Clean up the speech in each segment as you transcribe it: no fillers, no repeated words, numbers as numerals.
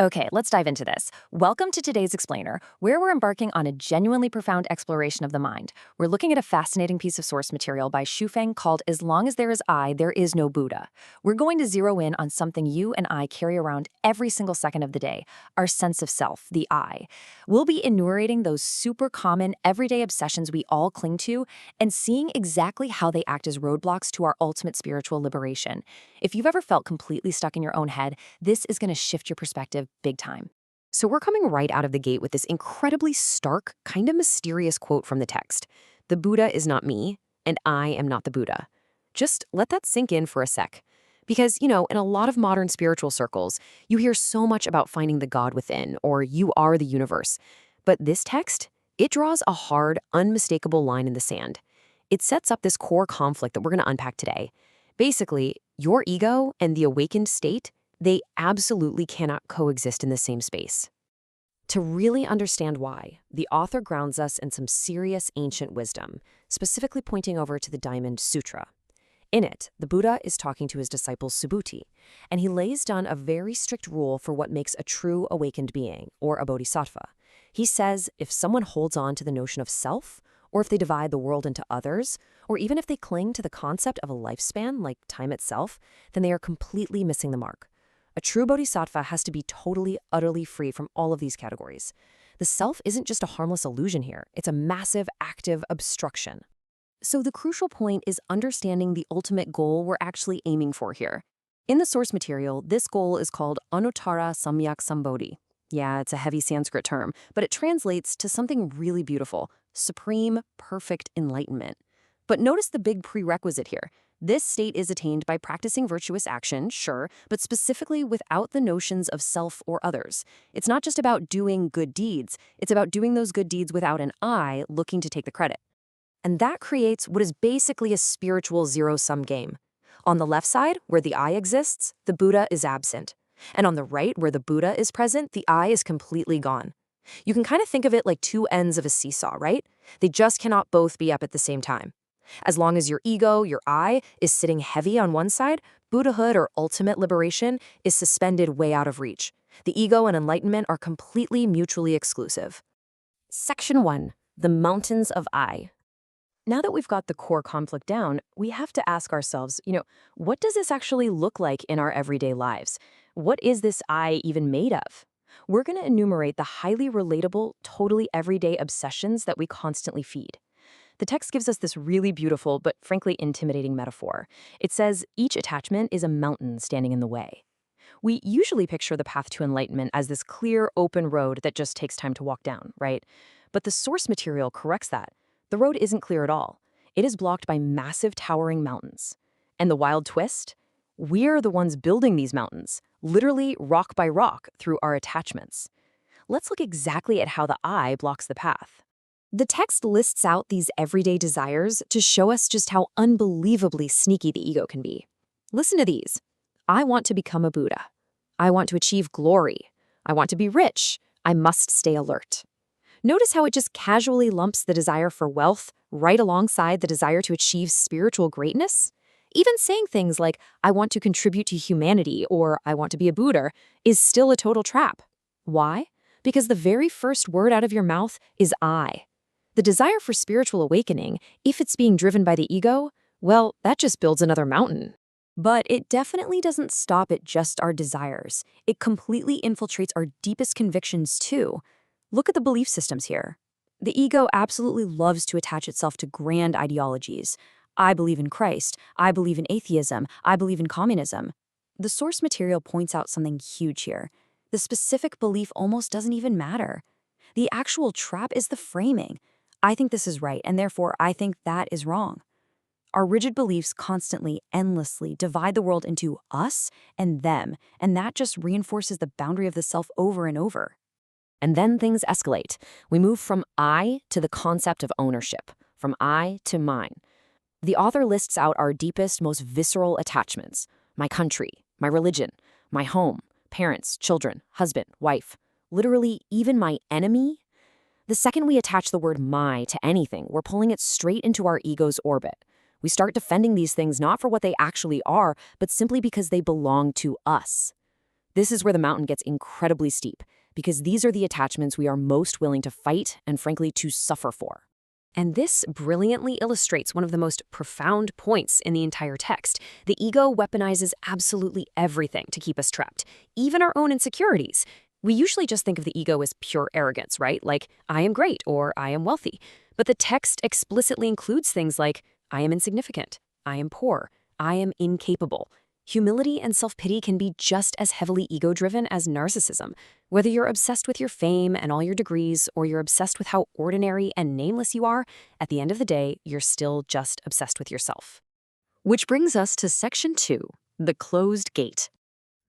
Okay, let's dive into this. Welcome to today's Explainer, where we're embarking on a genuinely profound exploration of the mind. We're looking at a fascinating piece of source material by Shufeng called As Long as There Is I, There Is No Buddha. We're going to zero in on something you and I carry around every single second of the day, our sense of self, the I. We'll be enumerating those super common, everyday obsessions we all cling to and seeing exactly how they act as roadblocks to our ultimate spiritual liberation. If you've ever felt completely stuck in your own head, this is going to shift your perspective big time. So we're coming right out of the gate with this incredibly stark, kind of mysterious quote from the text. The Buddha is not me, and I am not the Buddha. Just let that sink in for a sec. Because, in a lot of modern spiritual circles, you hear so much about finding the God within, or you are the universe. But this text, it draws a hard, unmistakable line in the sand. It sets up this core conflict that we're going to unpack today. Basically, your ego and the awakened state, they absolutely cannot coexist in the same space. To really understand why, the author grounds us in some serious ancient wisdom, specifically pointing over to the Diamond Sutra. In it, the Buddha is talking to his disciple Subhuti, and he lays down a very strict rule for what makes a true awakened being, or a bodhisattva. He says if someone holds on to the notion of self, or if they divide the world into others, or even if they cling to the concept of a lifespan, like time itself, then they are completely missing the mark. A true bodhisattva has to be totally, utterly free from all of these categories. The self isn't just a harmless illusion here, it's a massive, active obstruction. So the crucial point is understanding the ultimate goal we're actually aiming for here. In the source material, this goal is called Anuttara Samyak Sambodhi. Yeah, it's a heavy Sanskrit term, but it translates to something really beautiful: supreme, perfect enlightenment. But notice the big prerequisite here. This state is attained by practicing virtuous action, sure, but specifically without the notions of self or others. It's not just about doing good deeds, it's about doing those good deeds without an I looking to take the credit. And that creates what is basically a spiritual zero-sum game. On the left side, where the I exists, the Buddha is absent. And on the right, where the Buddha is present, the I is completely gone. You can kind of think of it like two ends of a seesaw, right? They just cannot both be up at the same time. As long as your ego, your I, is sitting heavy on one side, Buddhahood or ultimate liberation is suspended way out of reach. The ego and enlightenment are completely mutually exclusive. Section 1. The Mountains of I. Now that we've got the core conflict down, we have to ask ourselves, what does this actually look like in our everyday lives? What is this I even made of? We're going to enumerate the highly relatable, totally everyday obsessions that we constantly feed. The text gives us this really beautiful but frankly intimidating metaphor. It says each attachment is a mountain standing in the way. We usually picture the path to enlightenment as this clear, open road that just takes time to walk down, right? But the source material corrects that. The road isn't clear at all. It is blocked by massive towering mountains. And the wild twist? We're the ones building these mountains, literally rock by rock through our attachments. Let's look exactly at how the I blocks the path. The text lists out these everyday desires to show us just how unbelievably sneaky the ego can be. Listen to these. I want to become a Buddha. I want to achieve glory. I want to be rich. I must stay alert. Notice how it just casually lumps the desire for wealth right alongside the desire to achieve spiritual greatness? Even saying things like, I want to contribute to humanity or I want to be a Buddha is still a total trap. Why? Because the very first word out of your mouth is I. The desire for spiritual awakening, if it's being driven by the ego, well, that just builds another mountain. But it definitely doesn't stop at just our desires. It completely infiltrates our deepest convictions too. Look at the belief systems here. The ego absolutely loves to attach itself to grand ideologies. I believe in Christ. I believe in atheism. I believe in communism. The source material points out something huge here. The specific belief almost doesn't even matter. The actual trap is the framing. I think this is right, and therefore I think that is wrong. Our rigid beliefs constantly, endlessly divide the world into us and them, and that just reinforces the boundary of the self over and over. And then things escalate. We move from I to the concept of ownership, from I to mine. The author lists out our deepest, most visceral attachments: my country, my religion, my home, parents, children, husband, wife, literally even my enemy. The second we attach the word my to anything, we're pulling it straight into our ego's orbit. We start defending these things not for what they actually are, but simply because they belong to us. This is where the mountain gets incredibly steep, because these are the attachments we are most willing to fight and, frankly, to suffer for. And this brilliantly illustrates one of the most profound points in the entire text. The ego weaponizes absolutely everything to keep us trapped, even our own insecurities. We usually just think of the ego as pure arrogance, right? Like, I am great or I am wealthy. But the text explicitly includes things like, I am insignificant, I am poor, I am incapable. Humility and self-pity can be just as heavily ego-driven as narcissism. Whether you're obsessed with your fame and all your degrees, or you're obsessed with how ordinary and nameless you are, at the end of the day, you're still just obsessed with yourself. Which brings us to Section 2, the closed gate.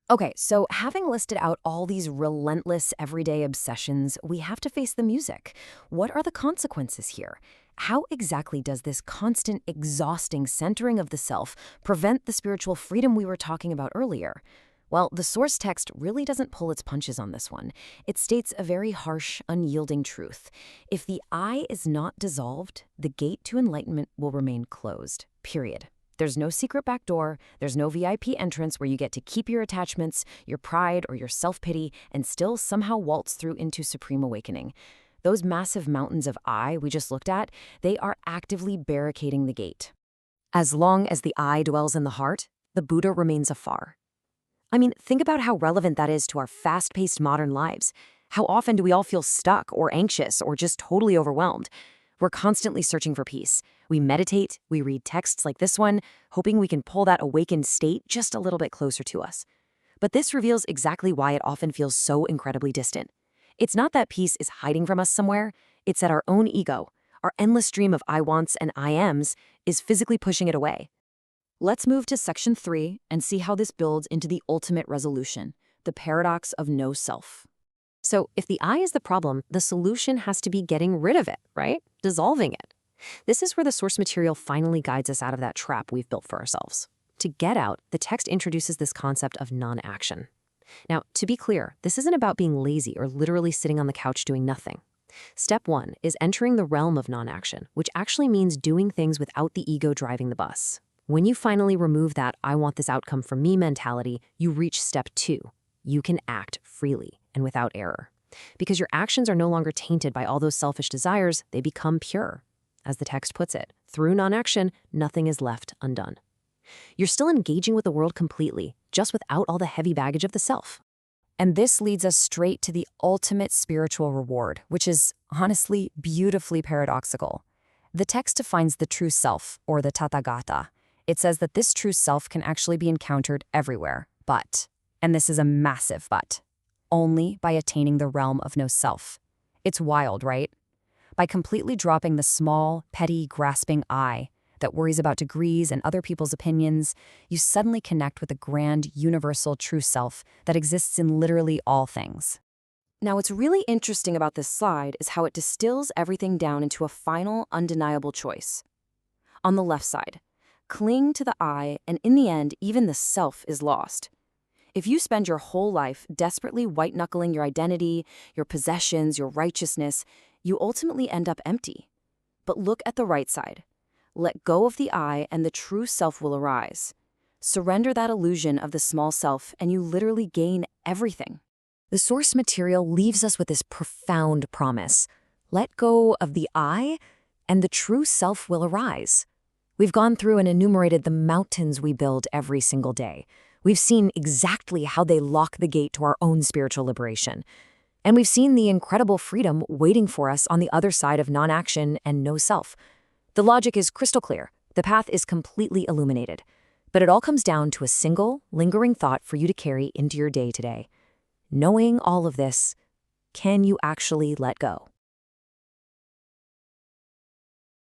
Okay, so having listed out all these relentless everyday obsessions, we have to face the music. What are the consequences here? How exactly does this constant, exhausting centering of the self prevent the spiritual freedom we were talking about earlier? Well, the source text really doesn't pull its punches on this one. It states a very harsh, unyielding truth. If the I is not dissolved, the gate to enlightenment will remain closed, period. There's no secret back door, there's no VIP entrance where you get to keep your attachments, your pride, or your self-pity, and still somehow waltz through into supreme awakening. Those massive mountains of I we just looked at, they are actively barricading the gate. As long as the I dwells in the heart, the Buddha remains afar. I mean, think about how relevant that is to our fast-paced modern lives. How often do we all feel stuck or anxious or just totally overwhelmed? We're constantly searching for peace. We meditate, we read texts like this one, hoping we can pull that awakened state just a little bit closer to us. But this reveals exactly why it often feels so incredibly distant. It's not that peace is hiding from us somewhere, it's that our own ego, our endless stream of I wants and I ams, is physically pushing it away. Let's move to Section 3 and see how this builds into the ultimate resolution, the paradox of no self. So if the I is the problem, the solution has to be getting rid of it, right? Dissolving it. This is where the source material finally guides us out of that trap we've built for ourselves. To get out, the text introduces this concept of non-action. Now, to be clear, this isn't about being lazy or literally sitting on the couch doing nothing. Step 1 is entering the realm of non-action, which actually means doing things without the ego driving the bus. When you finally remove that I want this outcome from me mentality, you reach Step 2. You can act freely and without error. Because your actions are no longer tainted by all those selfish desires, they become pure. As the text puts it, through non-action, nothing is left undone. You're still engaging with the world completely, just without all the heavy baggage of the self. And this leads us straight to the ultimate spiritual reward, which is, honestly, beautifully paradoxical. The text defines the true self, or the Tathagata. It says that this true self can actually be encountered everywhere, but, and this is a massive but, only by attaining the realm of no self. It's wild, right? By completely dropping the small, petty, grasping I that worries about degrees and other people's opinions, you suddenly connect with the grand, universal true self that exists in literally all things. Now, what's really interesting about this slide is how it distills everything down into a final, undeniable choice. On the left side, cling to the I, and in the end, even the self is lost. If you spend your whole life desperately white-knuckling your identity, your possessions, your righteousness, you ultimately end up empty. But look at the right side. Let go of the I and the true self will arise. Surrender that illusion of the small self and you literally gain everything. The source material leaves us with this profound promise. Let go of the I and the true self will arise. We've gone through and enumerated the mountains we build every single day. We've seen exactly how they lock the gate to our own spiritual liberation. And we've seen the incredible freedom waiting for us on the other side of non-action and no self. The logic is crystal clear. The path is completely illuminated. But it all comes down to a single, lingering thought for you to carry into your day today. Knowing all of this, can you actually let go?